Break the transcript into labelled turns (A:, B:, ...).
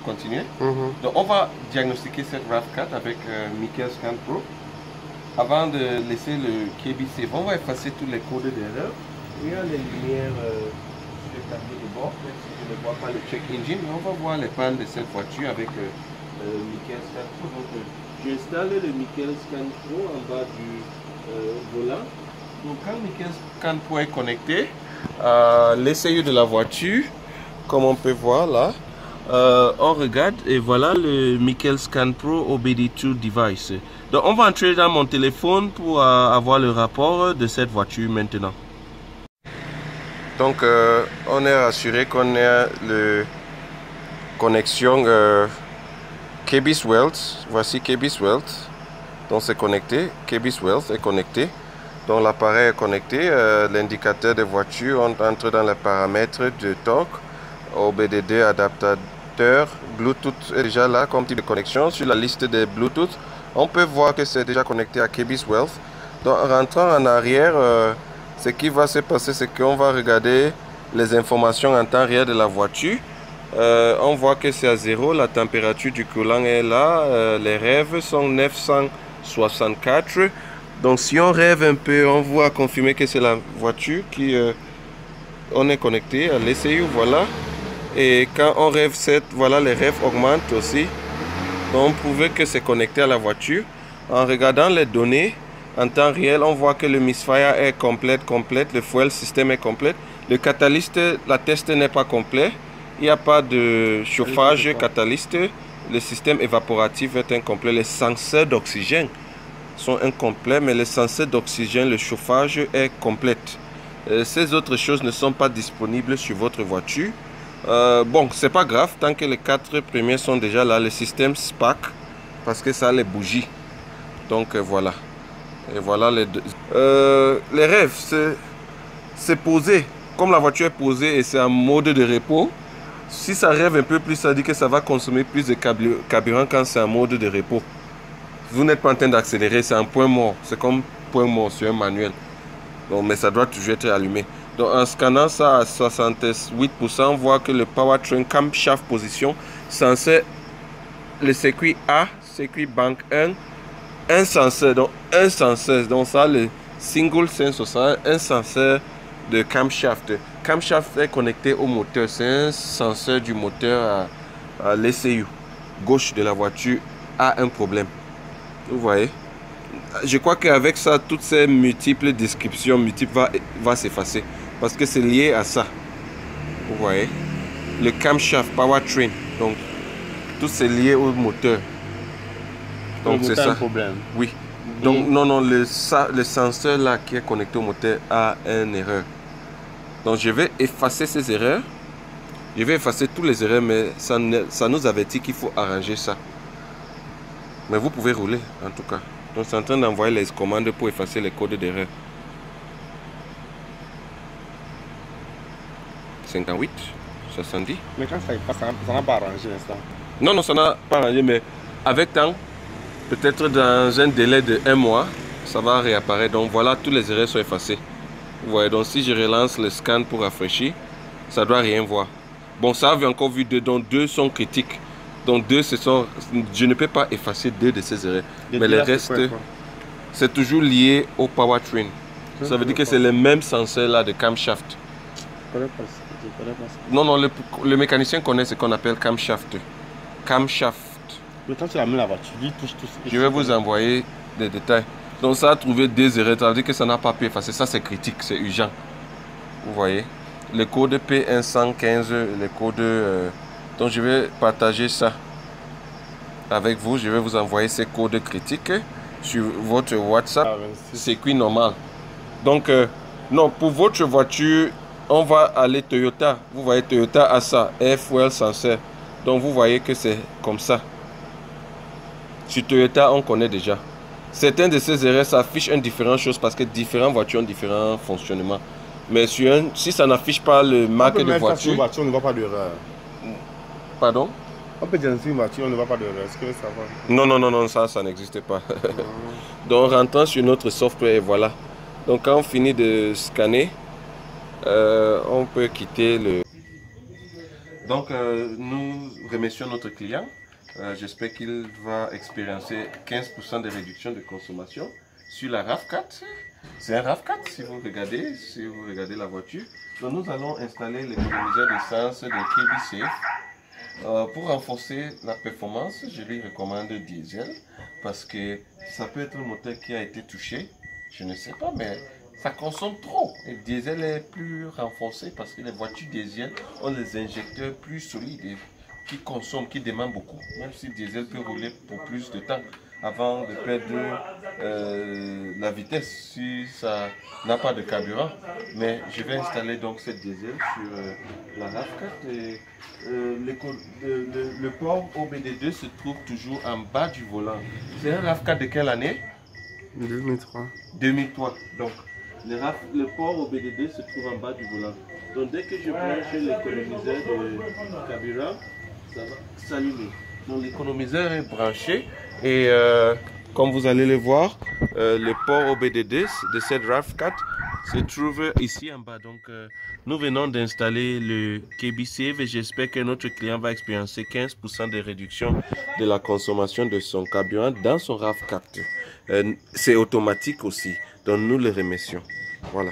A: Continuer. Donc on va diagnostiquer cette RAV4 avec Michael Scan Pro. Avant de laisser le KBC, on va effacer tous les codes d'erreur. Il y a les lumières sur le tableau de bord, même si je ne vois pas le check engine, mais on va voir les pannes de cette voiture avec Michael Scan Pro. Donc j'installe le Michael Scan Pro en bas du volant. Donc quand Michael Scan Pro est connecté, l'essai de la voiture, comme on peut voir là, on regarde et voilà le Michael Scan Pro OBD2 device. Donc on va entrer dans mon téléphone pour avoir le rapport de cette voiture maintenant. Donc on est assuré qu'on a le connexion KBS Wealth. Voici KBS Wealth. Donc c'est connecté. KBS Wealth est connecté. Donc l'appareil est connecté. L'indicateur de voiture, on entre dans les paramètres de torque. OBD2 adaptateur Bluetooth est déjà là comme type de connexion. Sur la liste des Bluetooth, on peut voir que c'est déjà connecté à KBS Wealth. Donc en rentrant en arrière, ce qui va se passer, c'est qu'on va regarder les informations en temps réel de la voiture. On voit que c'est à 0, la température du coulant est là, les rêves sont 964. Donc si on rêve un peu, on voit confirmer que c'est la voiture qui on est connecté à l'ECU, voilà. Et quand on rêve 7, voilà, les rêves augmentent aussi. Donc on prouve que c'est connecté à la voiture. En regardant les données en temps réel, on voit que le misfire est complète, le fuel système est complet. Le catalyste, la test n'est pas complet. Il n'y a pas de chauffage catalyste. Le système évaporatif est incomplet. Les senseurs d'oxygène sont incomplets, mais les senseurs d'oxygène, le chauffage est complet. Ces autres choses ne sont pas disponibles sur votre voiture. Bon, c'est pas grave, tant que les 4 premiers sont déjà là, le système SPAC, parce que ça a les bougies. Donc voilà. Et voilà les deux. Les rêves, c'est posé. Comme la voiture est posée et c'est en mode de repos, si ça rêve un peu plus, ça dit que ça va consommer plus de carburant quand c'est en mode de repos. Vous n'êtes pas en train d'accélérer, c'est un point mort. C'est comme point mort sur un manuel. Donc, mais ça doit toujours être allumé. Donc en scannant ça à 68%, on voit que le powertrain camshaft position censé le circuit A, circuit bank 1 senseur, donc un senseur, donc ça le single sensor, ça un senseur de camshaft. Camshaft est connecté au moteur, c'est un senseur du moteur à l'ECU gauche de la voiture a un problème. Vous voyez? Je crois qu'avec ça, toutes ces multiples descriptions va s'effacer. Parce que c'est lié à ça. Vous voyez? Le camshaft, powertrain. Donc, tout c'est lié au moteur. Donc, c'est ça.
B: Problème.
A: Oui. Donc, non, le senseur là qui est connecté au moteur a une erreur. Donc, je vais effacer ces erreurs. Je vais effacer tous les erreurs, mais ça nous avertit qu'il faut arranger ça. Mais vous pouvez rouler, en tout cas. Donc, c'est en train d'envoyer les commandes pour effacer les codes d'erreur. 58, 70.
B: Mais quand ça passe, ça n'a pas arrangé l'instant.
A: Non, ça n'a pas arrangé, mais avec temps, peut-être dans un délai de 1 mois, ça va réapparaître. Donc voilà, tous les erreurs sont effacées. Vous voyez, donc si je relance le scan pour rafraîchir, ça ne doit rien voir. Bon, ça avait encore vu 2, donc 2 sont critiques. Donc 2, je ne peux pas effacer 2 de ces erreurs. Mais le reste, c'est toujours lié au powertrain. Ça veut dire que c'est le même senseur là de camshaft. Non, le mécanicien connaît ce qu'on appelle camshaft. Camshaft.
B: Mais quand tu amènes la voiture, tu touches tout.
A: Je vais vous envoyer des détails. Donc ça a trouvé 2 erreurs, ça veut dire que ça n'a pas pu effacer. Ça c'est critique, c'est urgent. Vous voyez. Le code P115, le code... donc je vais partager ça avec vous. Je vais vous envoyer ces codes critiques sur votre WhatsApp. Circuit normal. Donc, non, pour votre voiture, on va aller Toyota. Vous voyez, Toyota a ça, Air Fuel Sensor. Donc, vous voyez que c'est comme ça. Sur Toyota, on connaît déjà. Certains de ces erreurs s'affichent une différente chose parce que différentes voitures ont différents fonctionnements. Mais si ça n'affiche pas le marque de voiture...
B: on ne voit pas d'erreur.
A: Pardon?
B: On peut dire une voiture, on ne voit pas d'erreur. Est-ce que ça va?
A: Non, ça n'existe pas. Donc, rentrant sur notre software, et voilà. Donc, quand on finit de scanner, on peut quitter le... Donc, nous remercions notre client. J'espère qu'il va expérimenter 15% de réduction de consommation sur la RAV4. C'est un RAV4 si vous regardez la voiture. Donc, nous allons installer l'économiseur d'essence de KB Safe. Pour renforcer la performance, je lui recommande diesel parce que ça peut être un moteur qui a été touché. Je ne sais pas, mais ça consomme trop. Et le diesel est plus renforcé parce que les voitures diesel ont des injecteurs plus solides et qui demandent beaucoup. Même si le diesel peut rouler pour plus de temps avant de perdre la vitesse si ça n'a pas de carburant. Mais je vais installer donc cette diesel sur la RAV4 et le port OBD2 se trouve toujours en bas du volant. C'est un RAV4 de quelle année?
B: 2003.
A: 2003. Donc, le port OBD2 se trouve en bas du volant. Donc, dès que je branche l'économiseur de carburant, ça va s'allumer. Donc, l'économiseur est branché et comme vous allez le voir, le port OBD2 de cette RAV4 se trouve ici en bas. Donc, nous venons d'installer le KB Safe et j'espère que notre client va expérimenter 15% de réduction de la consommation de son carburant dans son RAV4. C'est automatique aussi, donc nous le remercions. Voilà.